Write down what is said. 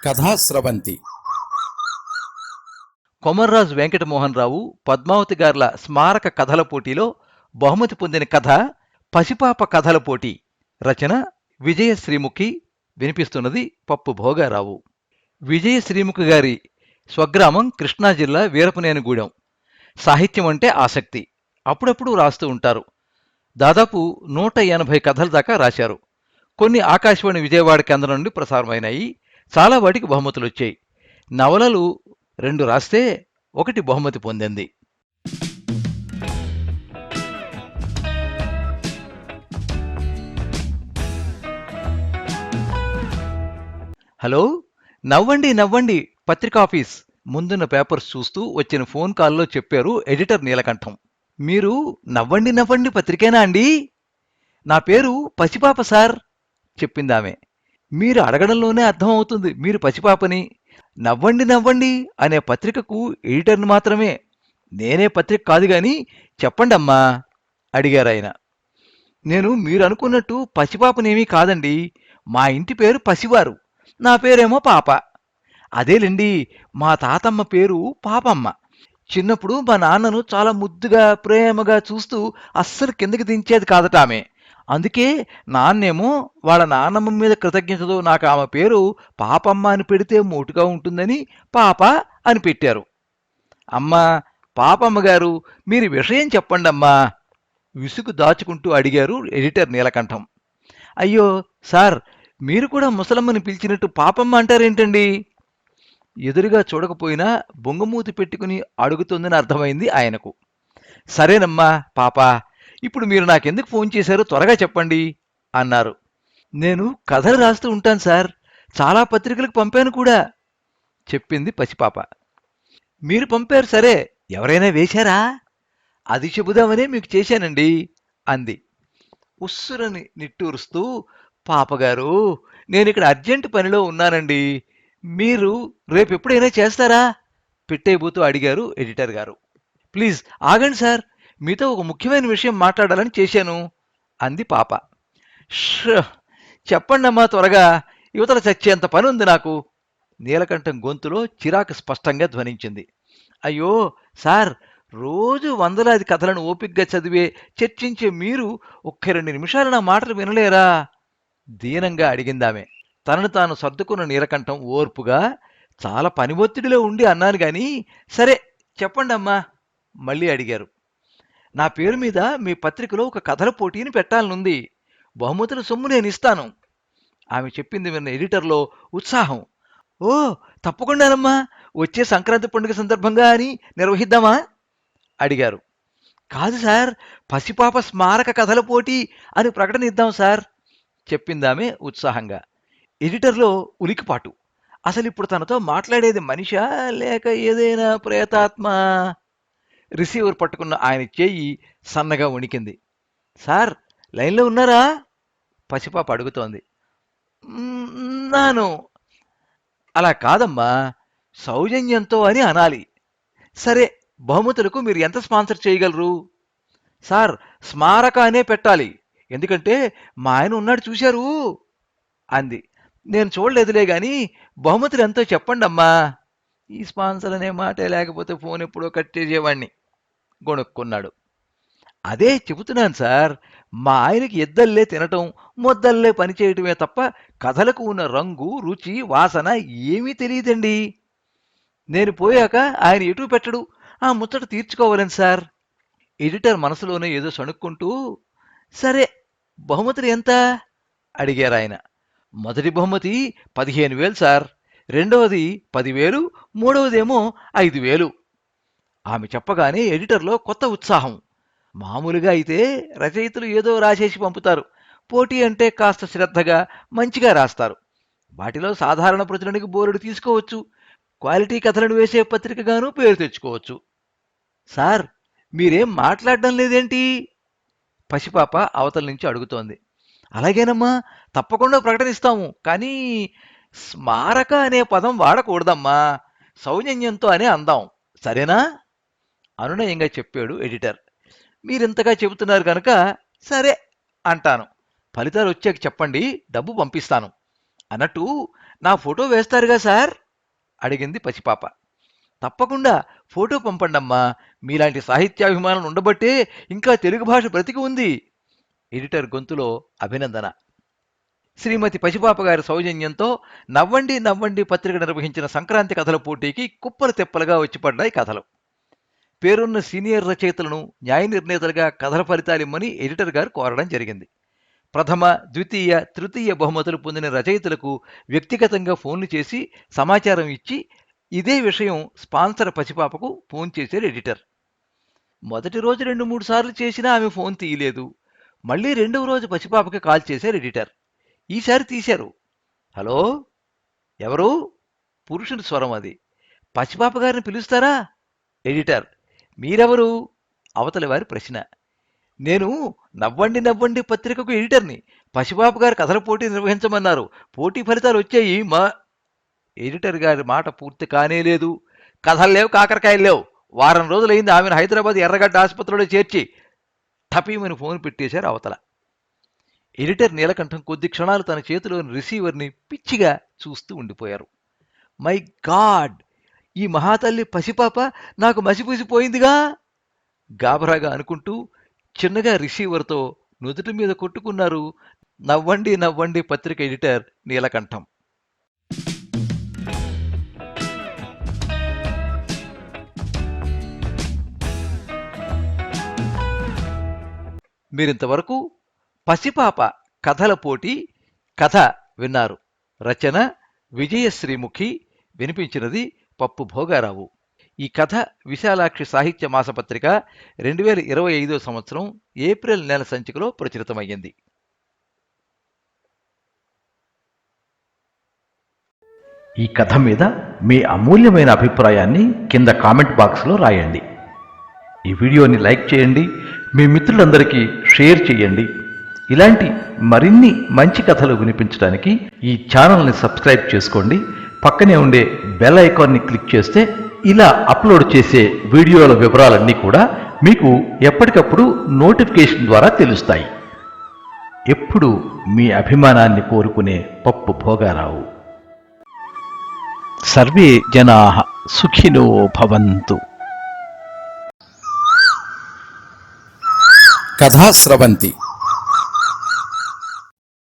కథాస్రవంతి. కొమర్రాజు వెంకటమోహన్ రావు పద్మావతి గార్ల స్మారక కథల పోటీలో బహుమతి పొందిన కథ పసిపాప కథల పోటీ. రచన విజయ శ్రీముఖి. వినిపిస్తున్నది పప్పు భోగారావు. విజయ శ్రీముఖి గారి స్వగ్రామం కృష్ణా జిల్లా వీరపనేనిగూడెం. సాహిత్యం అంటే ఆసక్తి. అప్పుడప్పుడు రాస్తూ ఉంటారు. దాదాపు 180 కథల దాకా రాశారు. కొన్ని ఆకాశవాణి విజయవాడ కేంద్రం నుండి ప్రసారమైనాయి. చాలా వాటికి బహుమతులు వచ్చాయి. నవలలు 2 రాస్తే 1 బహుమతి పొందింది. హలో, నవ్వండి నవ్వండి పత్రికాఫీస్. ముందున్న పేపర్స్ చూస్తూ వచ్చిన ఫోన్ కాల్లో చెప్పారు ఎడిటర్ నీలకంఠం. మీరు నవ్వండి నవ్వండి పత్రికేనా అండి? నా పేరు పసిపాప సార్, చెప్పిందామె. మీరు అడగడంలోనే అర్థమవుతుంది మీరు పసిపాపని. నవ్వండి నవ్వండి అనే పత్రికకు ఎడిటర్ని మాత్రమే. నేనే పత్రిక కాదు గాని చెప్పండమ్మా అడిగారాయన. నేను మీరు అనుకున్నట్టు పసిపాపనేమీ కాదండి. మా ఇంటి పేరు పసివారు, నా పేరేమో పాప. అదేలేండి, మా తాతమ్మ పేరు పాపమ్మ. చిన్నప్పుడు మా నాన్నను చాలా ముద్దుగా ప్రేమగా చూస్తూ అస్సలు కిందకి దించేది కాదట ఆమె. అందుకే నాన్నేమో వాళ్ళ నాన్నమ్మ మీద కృతజ్ఞతతో నాకు ఆమె పేరు పాపమ్మ అని పెడితే మోటుగా ఉంటుందని పాప అని పెట్టారు. అమ్మా, పాపమ్మ గారు, మీరు విషయం చెప్పండమ్మా, విసుగు దాచుకుంటూ అడిగారు ఎడిటర్ నీలకంఠం. అయ్యో సార్, మీరు కూడా ముసలమ్మని పిలిచినట్టు పాపమ్మ అంటారేంటండి? ఎదురుగా చూడకపోయినా బొంగమూతి పెట్టుకుని అడుగుతుందని అర్థమైంది ఆయనకు. సరేనమ్మా పాప, ఇప్పుడు మీరు నాకెందుకు ఫోన్ చేశారో త్వరగా చెప్పండి అన్నారు. నేను కథలు రాస్తూ ఉంటాను సార్, చాలా పత్రికలకు పంపాను కూడా, చెప్పింది పసిపాప. మీరు పంపారు సరే, ఎవరైనా వేశారా? అది చెబుదామనే మీకు చేశానండి అంది. ఉస్సురని నిట్టూరుస్తూ, పాపగారు, నేనిక్కడ అర్జెంటు పనిలో ఉన్నానండి, మీరు రేపెప్పుడైనా చేస్తారా? పెట్టేబోతూ అడిగారు ఎడిటర్ గారు. ప్లీజ్ ఆగండి సార్, మీతో ఒక ముఖ్యమైన విషయం మాట్లాడాలని చేశాను అంది పాప. చెప్పండమ్మా త్వరగా, యువతల చచ్చేంత పని ఉంది నాకు. నీలకంఠం గొంతులో చిరాకు స్పష్టంగా ధ్వనించింది. అయ్యో సార్, రోజు వందలాది కథలను ఓపిగ్గా చదివే చర్చించే మీరు ఒక్క 2 నిమిషాలు నా మాటలు వినలేరా? దీనంగా అడిగిందామె. తనను తాను సర్దుకున్న నీలకంఠం ఓర్పుగా, చాలా పని ఒత్తిడిలో ఉండి అన్నాను గాని సరే చెప్పండమ్మా మళ్ళీ అడిగారు. నా పేరు మీద మీ పత్రికలో ఒక కథల పోటీని పెట్టాలనుంది. బహుమతుల సొమ్ము నేను ఇస్తాను. ఆమె చెప్పింది విన్న ఎడిటర్లో ఉత్సాహం. ఓ తప్పకుండానమ్మా, వచ్చే సంక్రాంతి పండుగ సందర్భంగా అని నిర్వహిద్దామా అడిగారు. కాదు సార్, పసిపాప స్మారక కథల పోటీ అని ప్రకటన ఇద్దాం సార్, చెప్పిందామె ఉత్సాహంగా. ఎడిటర్లో ఉలికిపాటు. అసలిప్పుడు తనతో మాట్లాడేది మనిషా లేక ఏదైనా ప్రేతాత్మ? రిసీవర్ పట్టుకున్న ఆయన చేయి సన్నగా వణికింది. సార్, లైన్లో ఉన్నారా? పసిపాప అడుగుతోంది. నాను. అలా కాదమ్మా, సౌజన్యంతో అని అనాలి. సరే, బహుమతులకు మీరు ఎంత స్పాన్సర్ చేయగలరు? సార్, స్మారక అనే పెట్టాలి, ఎందుకంటే మా ఆయన ఉన్నాడు చూశారు అంది. నేను చూడలేదులే గాని బహుమతులు ఎంతో చెప్పండమ్మా. ఈ స్పాన్సర్ అనే మాటే లేకపోతే ఫోన్ ఎప్పుడో కట్ చేసేవాణ్ణి, గొణుక్కున్నాడు. అదే చెబుతున్నాను సార్, మా ఆయనకి ఎద్దల్లే తినటం, మొద్దల్లే పనిచేయటమే తప్ప కథలకు ఉన్న రంగు, రుచి, వాసన ఏమీ తెలియదండి. నేను పోయాక ఆయన ఎటూ పెట్టడు, ఆ ముచ్చట తీర్చుకోవాలని సార్. ఎడిటర్ మనసులోనే ఏదో సణుక్కుంటూ, సరే బహుమతులు ఎంత అడిగారాయన. మొదటి బహుమతి 15,000 సార్, రెండవది 10,000, మూడవదేమో 5,000. ఆమె చెప్పగానే ఎడిటర్లో కొత్త ఉత్సాహం. మామూలుగా అయితే రచయితలు ఏదో రాసేసి పంపుతారు, పోటీ అంటే కాస్త శ్రద్ధగా మంచిగా రాస్తారు. వాటిలో సాధారణ ప్రచురణకి బోర్డు తీసుకోవచ్చు, క్వాలిటీ కథలను వేసే పత్రికగానూ పేరు తెచ్చుకోవచ్చు. సార్, మీరేం మాట్లాడడం లేదేంటి? పసిపాప అవతల నుంచి అడుగుతోంది. అలాగేనమ్మా, తప్పకుండా ప్రకటనిస్తాము, కానీ స్మారక అనే పదం వాడకూడదమ్మా, సౌజన్యంతో అనే అందాం, సరేనా? అనునయంగా చెప్పాడు ఎడిటర్. మీరింతగా చెబుతున్నారు కనుక సరే అంటాను. ఫలితాలు వచ్చాక చెప్పండి, డబ్బు పంపిస్తాను. అన్నట్టు నా ఫోటో వేస్తారుగా సార్ అడిగింది పసిపాప. తప్పకుండా ఫోటో పంపండమ్మా, మీలాంటి సాహిత్యాభిమానులు ఉండబట్టే ఇంకా తెలుగు భాష బ్రతికి ఉంది. ఎడిటర్ గొంతులో అభినందన. శ్రీమతి పసిపాప గారి సౌజన్యంతో నవ్వండి నవ్వండి పత్రిక నిర్వహించిన సంక్రాంతి కథల పోటీకి కుప్పలు తెప్పలుగా వచ్చిపడ్డాయి కథలు. పేరున్న సీనియర్ రచయితలను న్యాయ నిర్ణేతలుగా కథల ఫలితాలిమ్మని ఎడిటర్ గారు కోరడం జరిగింది. ప్రథమ, ద్వితీయ, తృతీయ బహుమతులు పొందిన రచయితలకు వ్యక్తిగతంగా ఫోన్లు చేసి సమాచారం ఇచ్చి ఇదే విషయం స్పాన్సర్ పసిపాపకు ఫోన్ చేశారు ఎడిటర్. మొదటి రోజు 2-3 సార్లు చేసినా ఆమె ఫోన్ తీయలేదు. మళ్ళీ రెండవ రోజు పసిపాపకి కాల్ చేశారు ఎడిటర్. ఈసారి తీశారు. హలో, ఎవరు? పురుషుని స్వరం అది. పసిపాప గారిని పిలుస్తారా? ఎడిటర్, మీరెవరు? అవతలి వారి ప్రశ్న. నేను నవ్వండి నవ్వండి పత్రికకు ఎడిటర్ని. పసిపాప గారు కథల పోటీ నిర్వహించమన్నారు. పోటీ ఫలితాలు వచ్చాయి. ఎడిటర్ గారి మాట పూర్తి కానేలేదు. కథలు లేవు, కాకరకాయలు లేవు. వారం రోజులైంది ఆమెను హైదరాబాద్ ఎర్రగడ్డ ఆసుపత్రిలో చేర్చి. టపీమని ఫోన్ పెట్టేశారు అవతల. ఎడిటర్ నీలకంఠం కొద్ది క్షణాలు తన చేతిలోని రిసీవర్ని పిచ్చిగా చూస్తూ ఉండిపోయారు. మై గాడ్, ఈ మహాతల్లి పసిపాప నాకు మసిపూసిపోయిందిగా గాబరాగా అనుకుంటూ చిన్నగా రిసీవర్తో నుదుటి మీద కొట్టుకున్నారు నవ్వండి నవ్వండి పత్రిక ఎడిటర్ నీలకంఠం. మీరింతవరకు పసిపాప కథల పోటీ కథ విన్నారు. రచన విజయశ్రీముఖి, వినిపించినది పప్పు భోగారావు. ఈ కథ విశాలాక్షి సాహిత్య మాసపత్రిక 2025 సంవత్సరం ఏప్రిల్ నెల సంచికలో ప్రచురితమయ్యింది. ఈ కథ మీద మీ అమూల్యమైన అభిప్రాయాన్ని కింద కామెంట్ బాక్స్లో రాయండి. ఈ వీడియోని లైక్ చేయండి, మీ మిత్రులందరికీ షేర్ చేయండి. ఇలాంటి మరిన్ని మంచి కథలు వినిపించడానికి ఈ ఛానల్ని సబ్స్క్రైబ్ చేసుకోండి. పక్కనే ఉండే బెల్ ఐకాన్ని క్లిక్ చేస్తే ఇలా అప్లోడ్ చేసే వీడియోల వివరాలన్నీ కూడా మీకు ఎప్పటికప్పుడు నోటిఫికేషన్ ద్వారా తెలుస్తాయి. ఎప్పుడు మీ అభిమానాన్ని కోరుకునే పప్పు భోగారావు. సర్వే జనాః సుఖినో భవంతు. కథా స్రవంతి